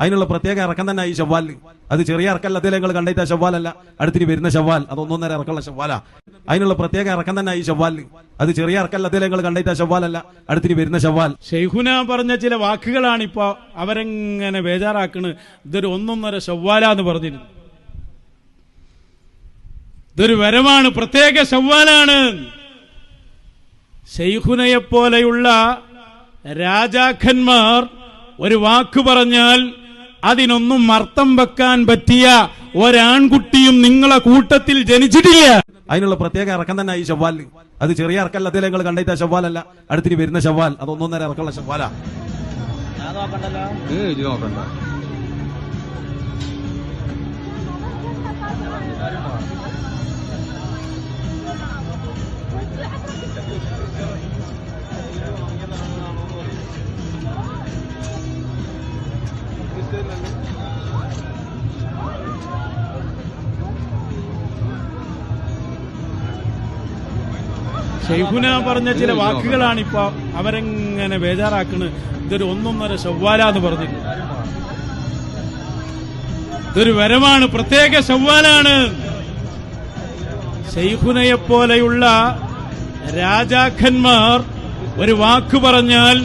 അതിനുള്ള പ്രത്യേക ഇറക്കം തന്നെ ഈ ഷവ്വാൽ. അത് ചെറിയ ഇറക്കല്ല, അതിൽ നിങ്ങൾ കണ്ടിട്ട് ഷവ്വാലല്ല, അടുത്തിന് വരുന്ന ഷവ്വാൽ. അത് 1.5 ഇറക്കമുള്ള ഷവ്വാല. അതിനുള്ള പ്രത്യേക ഇറക്കം തന്നെ ഈ ഷവ്വാൽ. അത് ചെറിയ ഇറക്കല്ല, അതിൽ നിങ്ങൾ കണ്ടിട്ട് ഷവ്വാലല്ല, അടുത്തിന് വരുന്ന ഷവ്വാൽ. ഷെയ്ഖുന പറഞ്ഞ ചില വാക്കുകളാണിപ്പോ അവരെങ്ങനെ ബേജാറാക്കണ്. ഇതൊരു 1.5 ഷവ്വാലാന്ന് പറഞ്ഞിരുന്നു. ഇതൊരു വരമാണ്, പ്രത്യേക ഷവ്വാലാണ്. ഷെയ്ഖുനയെപ്പോലെയുള്ള രാജാക്കന്മാർ ഒരു വാക്ക് പറഞ്ഞാൽ അതിനൊന്നും അർത്ഥം വെക്കാൻ പറ്റിയ ഒരാൺകുട്ടിയും നിങ്ങളെ കൂട്ടത്തിൽ ജനിച്ചിട്ടില്ല. അതിനുള്ള പ്രത്യേക ഇറക്കം തന്നെ ഈ ഷവ്വാൽ. അത് ചെറിയ ഇറക്കല്ല, അതിൽ നിങ്ങൾ കണ്ടിട്ട് ഷവ്വാലല്ല, അടുത്തിന് വരുന്ന ഷവ്വാൽ. അത് 1.5 ഇറക്കമുള്ള ഷവ്വാല. ഷെയ്ഖുന പറഞ്ഞ ചില വാക്കുകളാണിപ്പോ അവരെങ്ങനെ ബേജാറാക്കണ്. ഇതൊരു 1.5 ഷവ്വാലാന്ന് പറഞ്ഞിരുന്നു. ഇതൊരു വരമാണ്, പ്രത്യേക ഷവ്വാലാണ്. ഷെയ്ഖുനയെപ്പോലെയുള്ള രാജാക്കന്മാർ ഒരു വാക്ക് പറഞ്ഞാൽ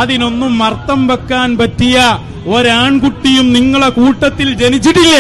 അതിനൊന്നും അർത്ഥം വെക്കാൻ പറ്റിയ ഒരാൺകുട്ടിയും നിങ്ങളെ കൂട്ടത്തിൽ ജനിച്ചിട്ടില്ല.